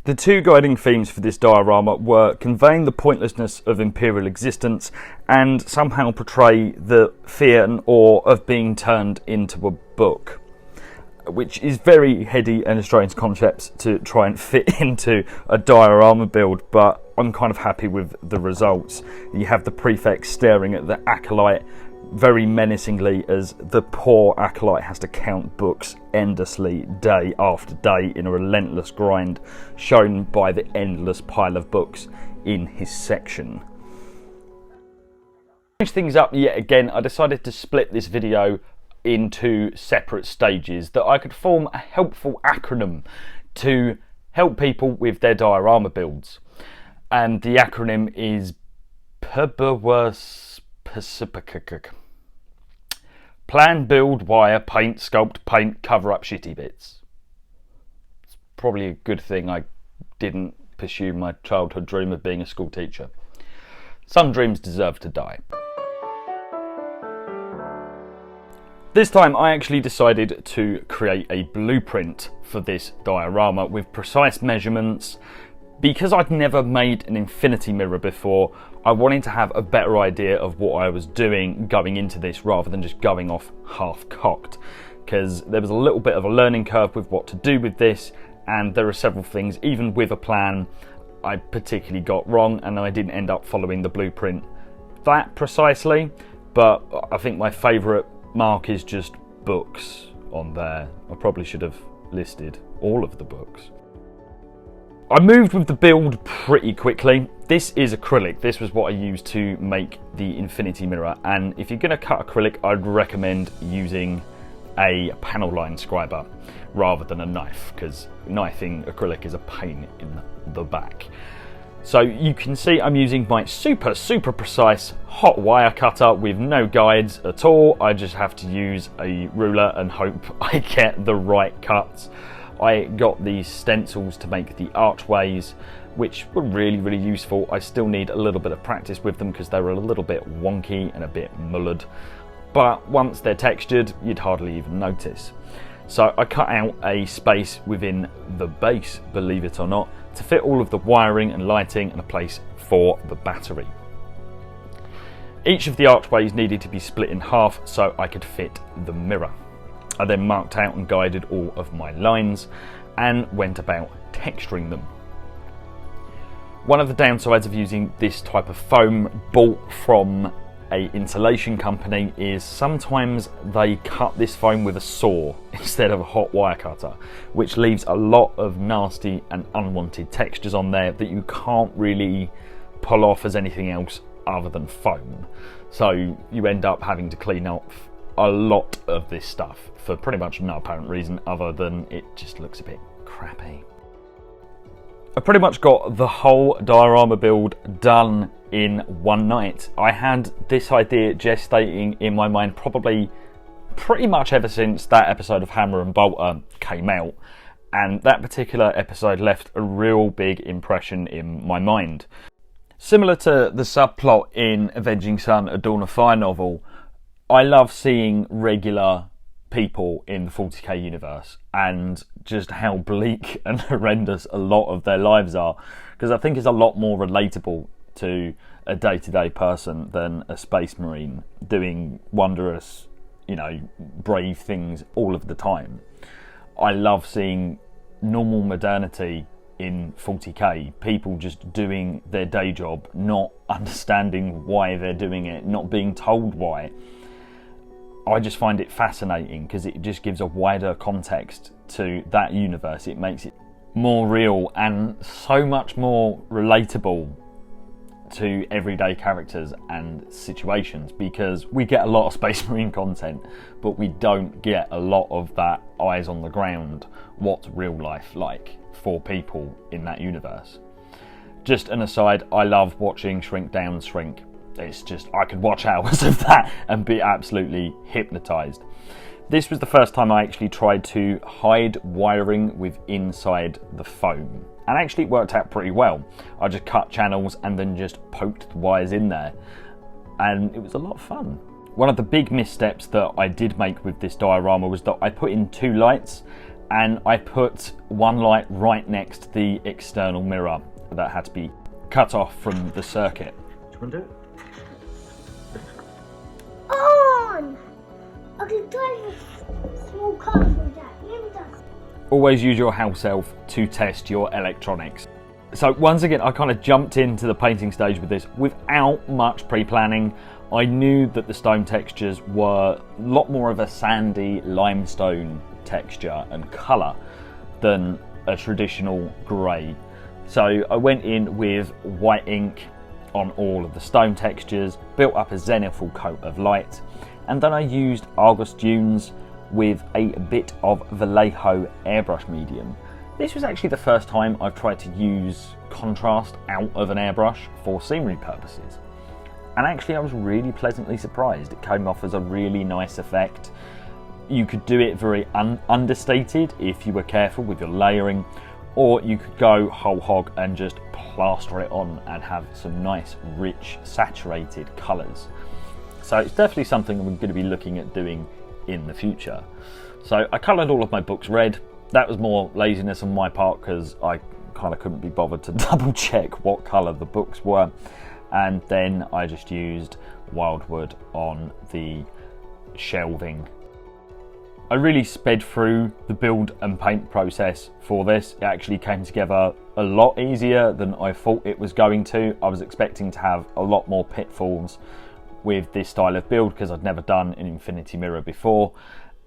The two guiding themes for this diorama were conveying the pointlessness of imperial existence and somehow portray the fear and awe of being turned into a book, which is very heady and strange concepts to try and fit into a diorama build, but I'm kind of happy with the results. You have the prefect staring at the acolyte very menacingly as the poor acolyte has to count books endlessly day after day in a relentless grind, shown by the endless pile of books in his section. To change things up yet again, I decided to split this video into separate stages that I could form a helpful acronym to help people with their diorama builds. And the acronym is PBWS. Plan, build, wire, paint, sculpt, paint, cover up shitty bits. It's probably a good thing I didn't pursue my childhood dream of being a school teacher. Some dreams deserve to die. This time I actually decided to create a blueprint for this diorama with precise measurements. Because I'd never made an infinity mirror before, I wanted to have a better idea of what I was doing going into this rather than just going off half-cocked, because there was a little bit of a learning curve with what to do with this, and there are several things, even with a plan, I particularly got wrong, and I didn't end up following the blueprint that precisely. But I think my favourite mark is just books on there. I probably should have listed all of the books. I moved with the build pretty quickly. This is acrylic. This was what I used to make the infinity mirror, and if you're going to cut acrylic, I'd recommend using a panel line scriber rather than a knife, because knifing acrylic is a pain in the back. So you can see I'm using my super precise hot wire cutter with no guides at all. I just have to use a ruler and hope I get the right cuts. I got these stencils to make the archways, which were really useful. I still need a little bit of practice with them because they were a little bit wonky and a bit mullered, but once they're textured you'd hardly even notice. So I cut out a space within the base, believe it or not, to fit all of the wiring and lighting and a place for the battery. Each of the archways needed to be split in half so I could fit the mirror. I then marked out and guided all of my lines and went about texturing them. One of the downsides of using this type of foam bought from an insulation company is sometimes they cut this foam with a saw instead of a hot wire cutter, which leaves a lot of nasty and unwanted textures on there that you can't really pull off as anything else other than foam. So you end up having to clean up a lot of this stuff for pretty much no apparent reason other than it just looks a bit crappy. I pretty much got the whole diorama build done in one night. I had this idea gestating in my mind probably pretty much ever since that episode of Hammer and Bolter came out, and that particular episode left a real big impression in my mind. Similar to the subplot in Avenging Sun, a Dawn of Fire novel, I love seeing regular people in the 40k universe and just how bleak and horrendous a lot of their lives are, because I think it's a lot more relatable to a day-to-day person than a space marine doing wondrous, brave things all of the time. I love seeing normal modernity in 40k, people just doing their day job, not understanding why they're doing it, not being told why. I just find it fascinating because it just gives a wider context to that universe. It makes it more real and so much more relatable to everyday characters and situations, because we get a lot of Space Marine content, but we don't get a lot of that eyes on the ground, what's real life like for people in that universe. Just an aside, I love watching Shrink Down Shrink. It's just, I could watch hours of that and be absolutely hypnotised. This was the first time I actually tried to hide wiring with inside the foam, and actually it worked out pretty well. I just cut channels and then just poked the wires in there, and it was a lot of fun. One of the big missteps that I did make with this diorama was that I put in 2 lights and I put one light right next to the external mirror that had to be cut off from the circuit. Do you want to do it? On! I can drive a small car from that. Always use your house elf to test your electronics. So once again, I kind of jumped into the painting stage with this without much pre-planning. I knew that the stone textures were a lot more of a sandy limestone texture and colour than a traditional grey. So I went in with white ink on all of the stone textures, built up a zenithal coat of light, and then I used Argus dunes with a bit of Vallejo airbrush medium. This was actually the first time I've tried to use contrast out of an airbrush for scenery purposes. And actually I was really pleasantly surprised. It came off as a really nice effect. You could do it very understated if you were careful with your layering, or you could go whole hog and just plaster it on and have some nice, rich, saturated colours. So it's definitely something I'm going to be looking at doing in the future. So I coloured all of my books red. That was more laziness on my part because I kind of couldn't be bothered to double check what colour the books were, and then I just used wildwood on the shelving. I really sped through the build and paint process for this. It actually came together a lot easier than I thought it was going to. I was expecting to have a lot more pitfalls with this style of build because I'd never done an infinity mirror before,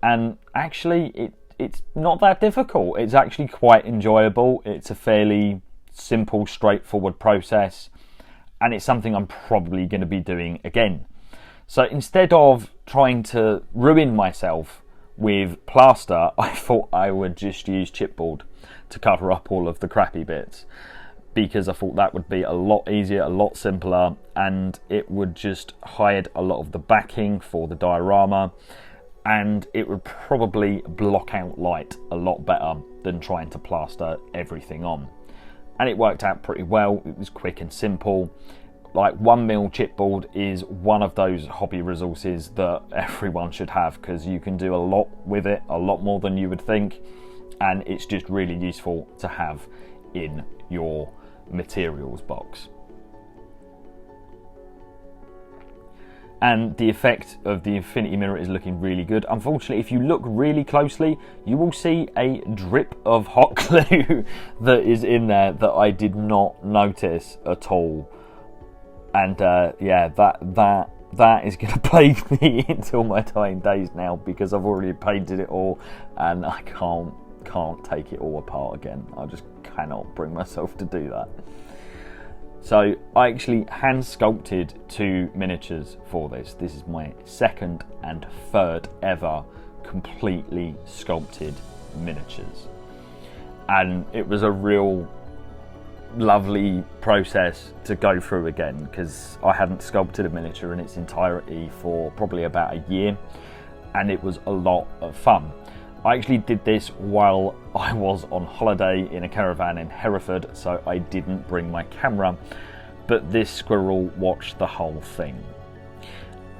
and actually it's not that difficult. It's actually quite enjoyable. It's a fairly simple, straightforward process, and it's something I'm probably going to be doing again. So instead of trying to ruin myself with plaster, I thought I would just use chipboard to cover up all of the crappy bits, because I thought that would be a lot easier, a lot simpler, and it would just hide a lot of the backing for the diorama, and it would probably block out light a lot better than trying to plaster everything on. And it worked out pretty well. It was quick and simple. Like 1mm chipboard is one of those hobby resources that everyone should have, because you can do a lot with it, a lot more than you would think, and it's just really useful to have in your materials box. And the effect of the infinity mirror is looking really good. Unfortunately, if you look really closely, you will see a drip of hot glue that is in there that I did not notice at all. And yeah, that is going to plague me until my dying days now, because I've already painted it all and I can't take it all apart again. I just cannot bring myself to do that. So I actually hand sculpted 2 miniatures for this. This is my second and third ever completely sculpted miniatures. And it was a real lovely process to go through again, because I hadn't sculpted a miniature in its entirety for probably about a year, and it was a lot of fun. I actually did this while I was on holiday in a caravan in Hereford, so I didn't bring my camera, but this squirrel watched the whole thing.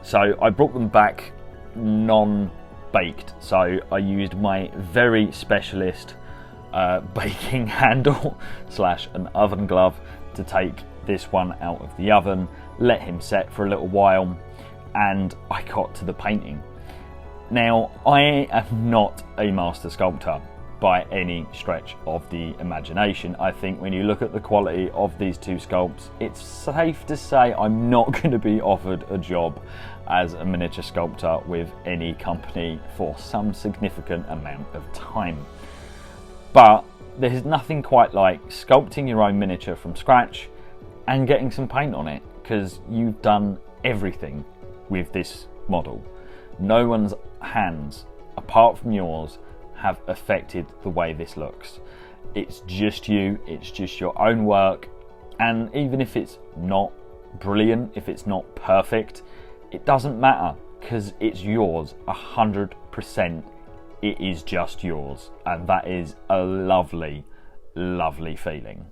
So I brought them back non-baked, so I used my very specialist baking handle / an oven glove to take this one out of the oven, let him set for a little while, and I got to the painting. Now, I am not a master sculptor by any stretch of the imagination. I think when you look at the quality of these 2 sculpts, it's safe to say I'm not going to be offered a job as a miniature sculptor with any company for some significant amount of time. But there's nothing quite like sculpting your own miniature from scratch and getting some paint on it, because you've done everything with this model. No one's hands, apart from yours, have affected the way this looks. It's just you, it's just your own work, and even if it's not brilliant, if it's not perfect, it doesn't matter, because it's yours 100%. It is just yours, and that is a lovely, lovely feeling.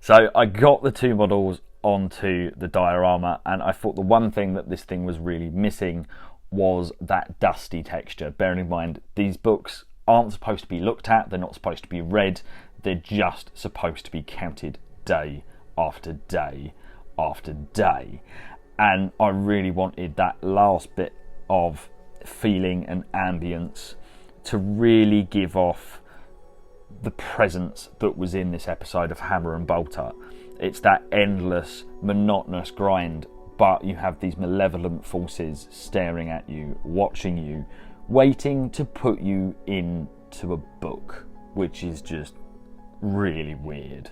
So I got the 2 models onto the diorama, and I thought the one thing that this thing was really missing was that dusty texture. Bearing in mind, these books aren't supposed to be looked at, they're not supposed to be read, they're just supposed to be counted day after day after day. And I really wanted that last bit of feeling and ambience to really give off the presence that was in this episode of Hammer and Bolter. It's that endless, monotonous grind, but you have these malevolent forces staring at you, watching you, waiting to put you into a book, which is just really weird.